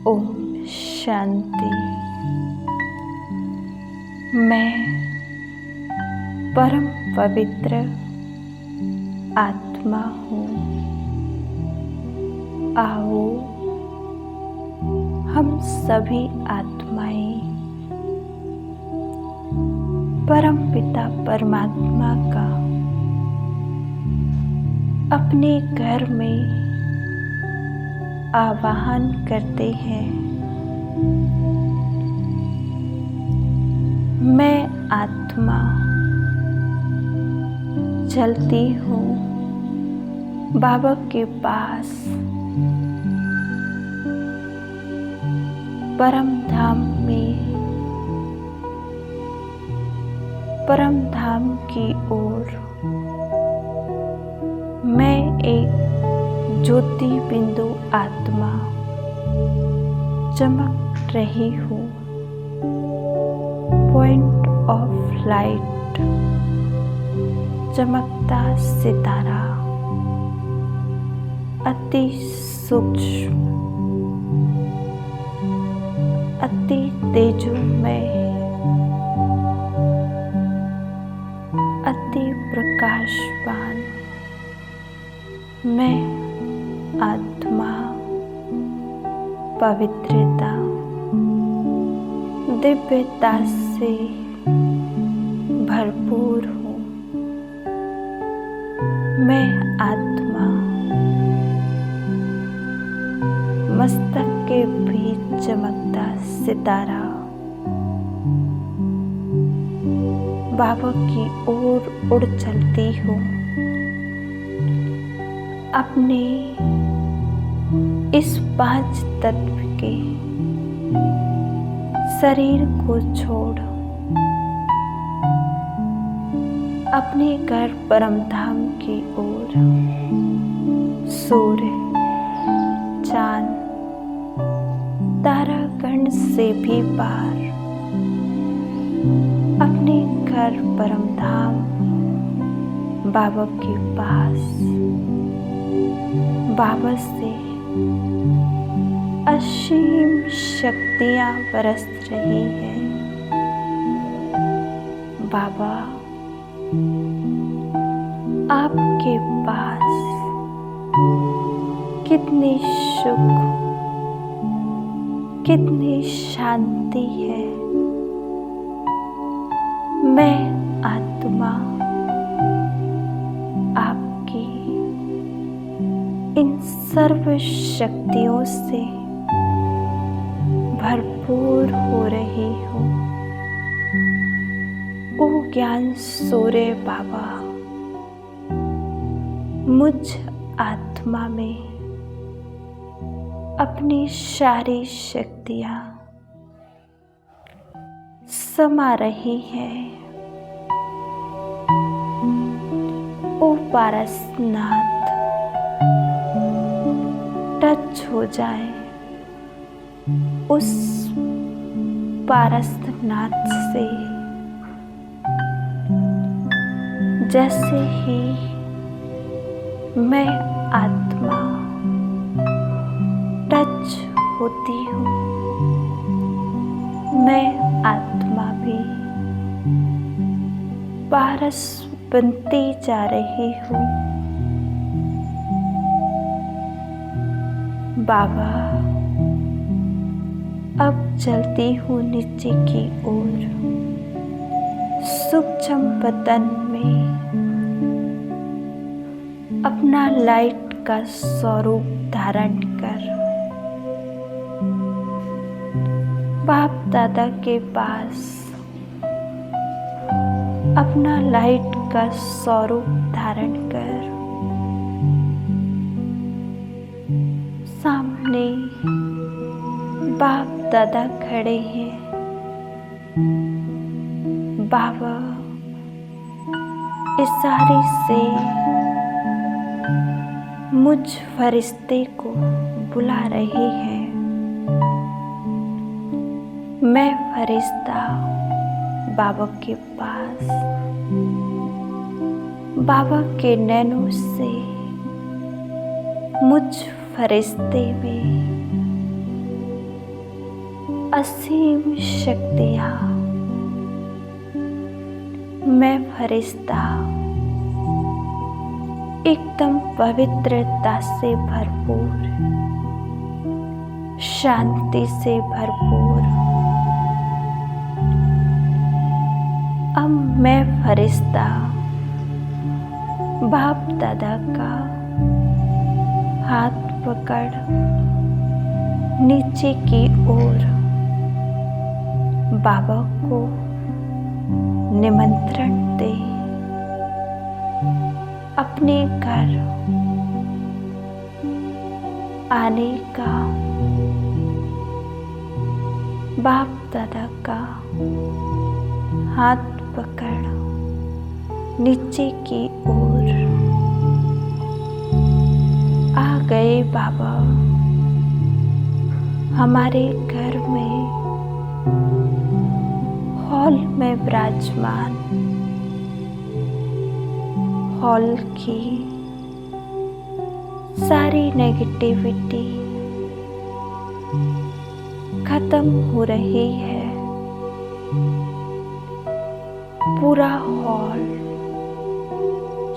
ओम शांति। मैं परम पवित्र आत्मा हूँ। आओ हम सभी आत्माएं परम पिता परमात्मा का अपने घर में आवाहन करते हैं। मैं आत्मा चलती हूँ बाबा के पास, परम धाम की ओर। मैं एक ज्योति बिंदु आत्मा चमक रही हूँ। पॉइंट ऑफ लाइट, चमकता सितारा, अति सूक्ष्म, अति तेजोमय, अति प्रकाशवान मैं आत्मा पवित्रता दिव्यता से भरपूर हूँ। मैं आत्मा मस्तक के बीच चमकता सितारा बाबा की ओर उड़ चलती हूँ। अपने इस 5 तत्व के शरीर को छोड़ अपने घर परम धाम की ओर, सूर्य, चांद, तारागण से भी पार अपने घर परम धाम बाबा के पास, बाबा से असीम शक्तियाँ बरस रही हैं। बाबा आपके पास कितनी सुख, कितनी शांति है। मैं आत्मा आपकी इन सर्व शक्तियों से भरपूर हो रही हूँ। ओ ज्ञान सूर्य बाबा, मुझ आत्मा में अपनी सारी शक्तियाँ समा रही हैं। ओ पारसनाथ, टच हो जाए उस पारसनाथ से। जैसे ही मैं आत्मा टच होती हूँ, मैं आत्मा भी पारस बनती जा रही हूँ। बाबा अब चलती हूँ नीचे की ओर, सूक्ष्म बदन में अपना लाइट का स्वरूप धारण कर बाप दादा के पास अपना लाइट का स्वरूप धारण कर। सामने बाप दादा खड़े हैं। बाबा इशारे से मुझ फरिश्ते को बुला रहे हैं। मैं फरिश्ता बाबा के पास बाबा के नैनों से मुझ फरिश्ते में असीम शक्तियाँ, मैं फरिश्ता एकदम पवित्रता से भरपूर, शांति से भरपूर। अब मैं फरिश्ता बाप दादा का हाथ पकड़ नीचे की ओर बाबा को निमंत्रण दे अपने घर आने का, बाप दादा का हाथ पकड़ नीचे की ओर आ गए बाबा हमारे घर में, हॉल में विराजमान। हॉल की सारी नेगेटिविटी खत्म हो रही है। पूरा हॉल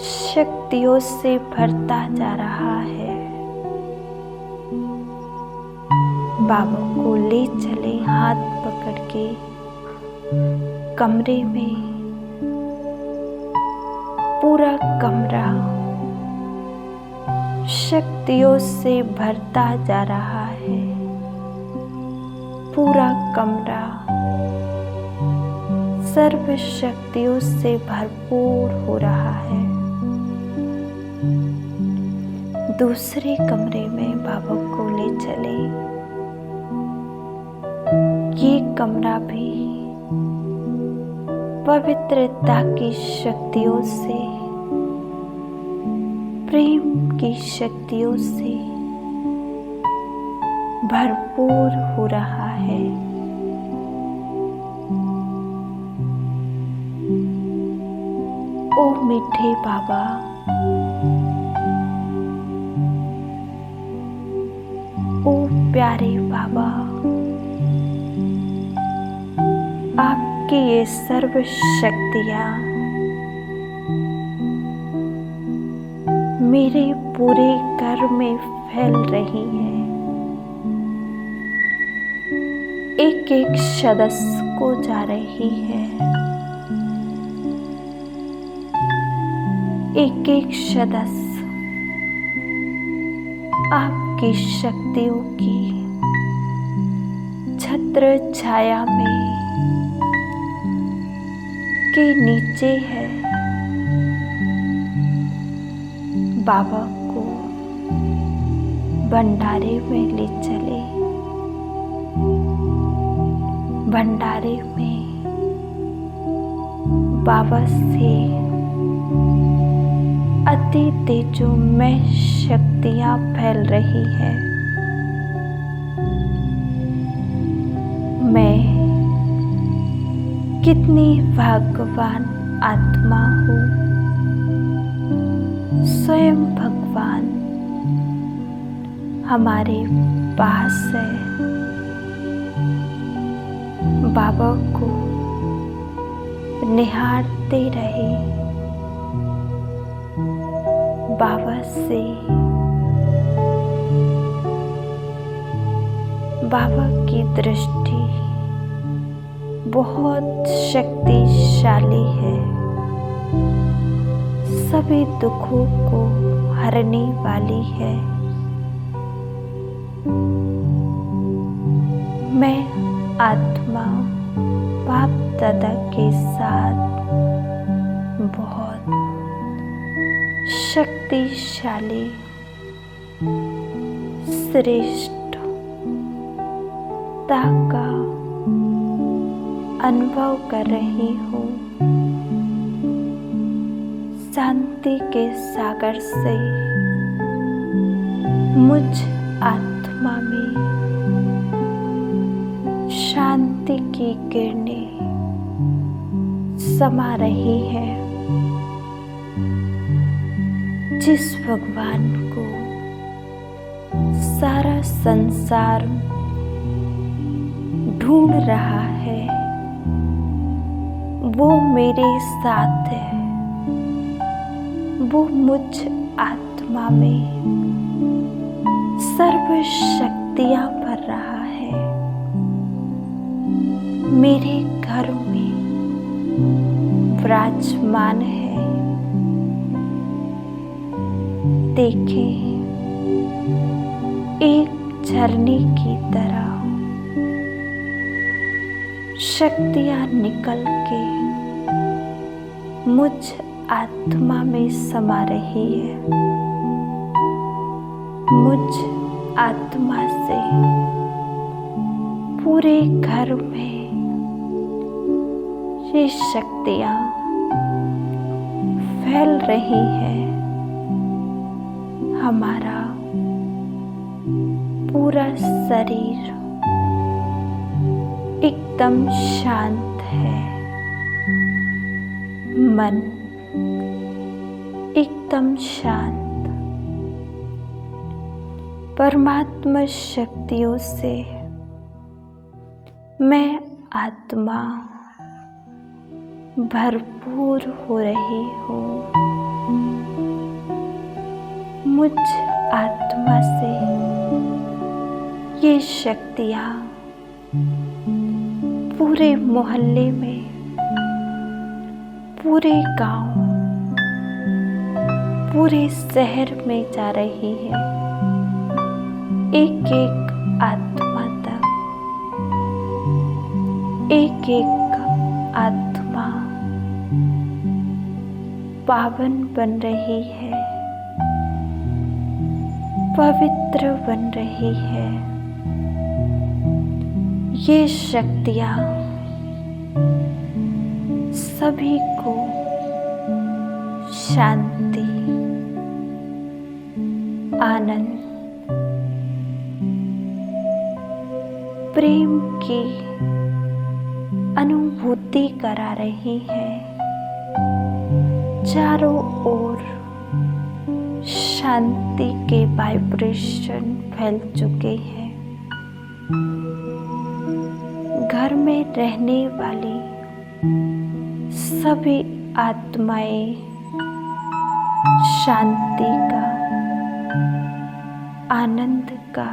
शक्तियों से भरता जा रहा है। बाबा को ले चले हाथ पकड़ के कमरे में। पूरा कमरा शक्तियों से भरता जा रहा है। पूरा कमरा सर्व शक्तियों से भरपूर हो रहा है। दूसरे कमरे में बाबा को ले चले। ये कमरा भी पवित्रता की शक्तियों से, प्रेम की शक्तियों से भरपूर हो रहा है। ओ मीठे बाबा, ओ प्यारे बाबा, आपकी ये सर्व शक्तियाँ मेरे पूरे घर में फैल रही हैं। एक एक सदस्य को जा रही है। एक एक सदस्य आपकी शक्तियों की छत्र छाया में के नीचे है। बाबा को भंडारे में ले चले। भंडारे में बाबा से अति तेजोमय शक्तियां फैल रही है। मैं कितनी भाग्यवान आत्मा हूँ। स्वयं भगवान हमारे पास है। बाबा को निहारते रहे। बाबा से बाबा की दृष्टि बहुत शक्तिशाली है। सभी दुखों को हरने वाली है। मैं आत्मा बाप दादा के साथ बहुत शक्तिशाली श्रेष्ठता का अनुभव कर रही हूँ। शांति के सागर से मुझ आत्मा में शांति की किरणें समा रही है। जिस भगवान को ढूंढ रहा है वो मेरे साथ है, वो मुझ आत्मा में सर्व शक्तियां भर रहा है। मेरे घर में विराजमान है। देखें, एक झरने की तरह शक्तियां निकल के मुझ आत्मा में समा रही है। मुझ आत्मा से पूरे घर में ये शक्तियां फैल रही है। हमारा पूरा शरीर एकदम शांत है, मन एकदम शांत। परमात्मा शक्तियों से मैं आत्मा भरपूर हो रही हूँ। मुझ आत्मा से ये शक्तियाँ पूरे मोहल्ले में, पूरे गांव, पूरे शहर में जा रही है। एक एक आत्मा तक, एक एक आत्मा पावन बन रही है, पवित्र बन रही है। ये शक्तियाँ सभी को शांति, आनंद, प्रेम की अनुभूति करा रही है। चारों ओर शांति के वाइब्रेशन फैल चुके हैं। घर में रहने वाली सभी आत्माएं शांति का, आनंद का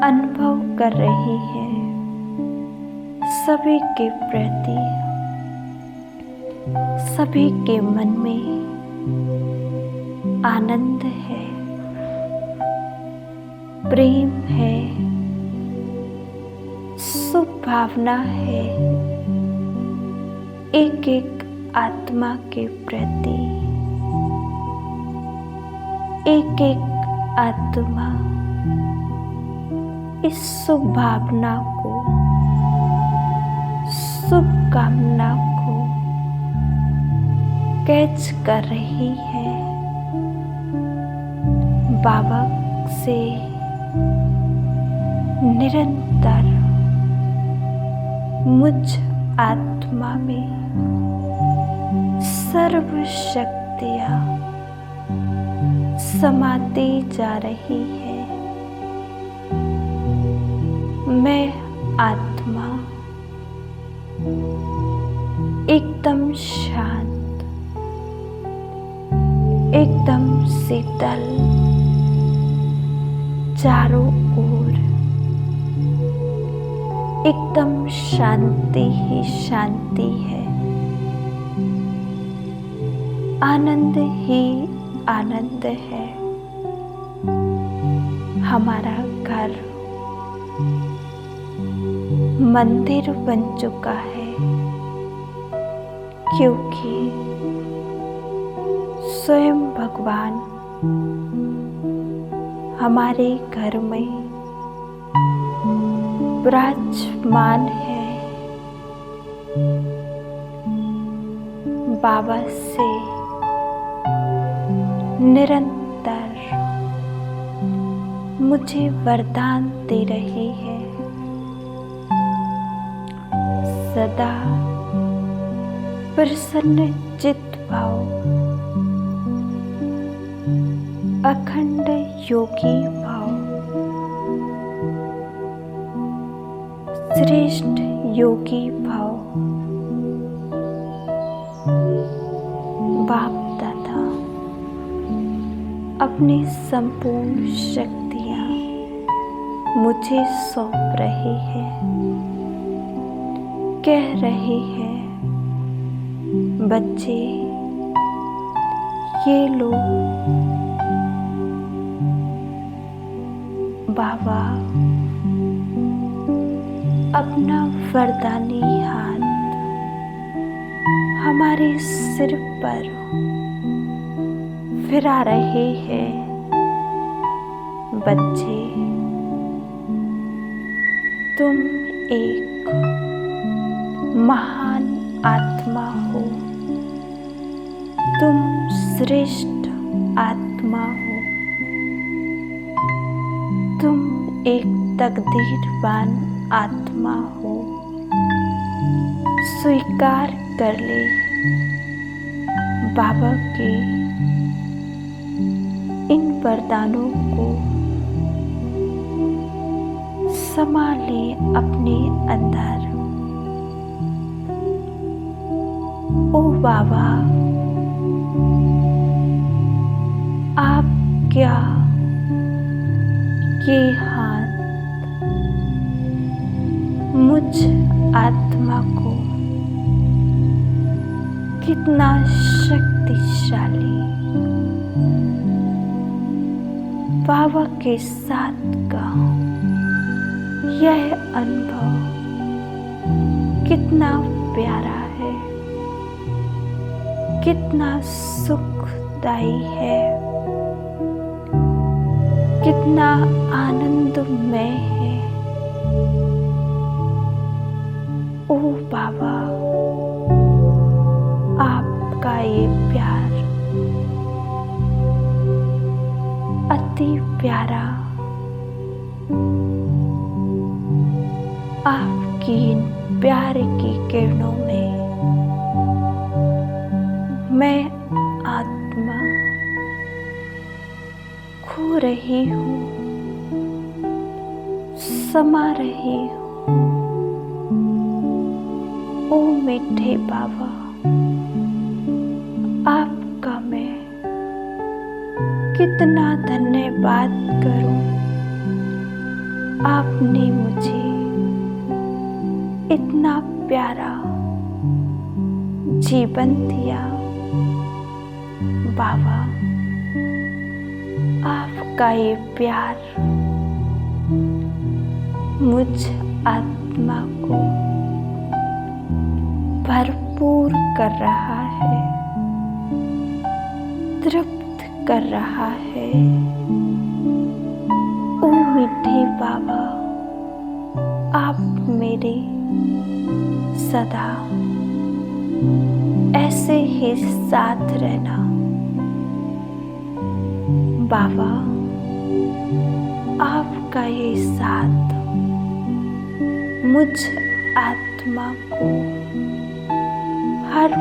अनुभव कर रही है। सभी के प्रति, सभी के मन में आनंद है, प्रेम है, शुभ भावना है। एक एक आत्मा के प्रति एक एक आत्मा इस शुभ भावना को, शुभ कामना को कैच कर रही है। बाबा से निरंतर मुझ आत्मा में सर्व शक्तियाँ समाती जा रही है। मैं आत्मा एकदम शांत, एकदम शीतल, चारों ओर एकदम शांति ही शांति है। आनंद ही आनंद है। हमारा घर मंदिर बन चुका है, क्योंकि स्वयं भगवान हमारे घर में विराजमान है। बाबा से निरंतर मुझे वरदान दे रही है। सदा प्रसन्न चित्त भाव, अखंड योगी भाव, श्रेष्ठ योगी भव। बाप दादा अपनी संपूर्ण शक्तियाँ मुझे सौंप रहे हैं, कह रहे हैं बच्चे ये लो, बाबा अपना वरदानी हाथ हमारे सिर पर फिरा रहे हैं। बच्चे तुम एक महान आत्मा हो, तुम श्रेष्ठ आत्मा हो, तुम एक तकदीरवान आत्मा हो। स्वीकार कर ले बाबा के इन वरदानों को, समा ले अपने अंदर। ओ बाबा आप क्या ये हाथ मुझ आत्मा को कितना शक्तिशाली बाबा के साथ का यह अनुभव कितना प्यारा है, कितना सुखदायी है, कितना आनंदमय है। ओ बाबा आपका ये प्यार अति प्यारा, आपकी इन प्यार की किरणों में मैं आत्मा खो रही हूँ, समा रही हूँ। ओ मीठे बाबा आपका मैं कितना धन्यवाद करूं। आपने मुझे इतना प्यारा जीवन दिया। बाबा आपका ये प्यार मुझ आत्मा को भरपूर कर रहा है, तृप्त कर रहा है। ओ मीठे बाबा आप मेरे सदा ऐसे ही साथ रहना। बाबा आपका ये साथ मुझ आत्मा को हर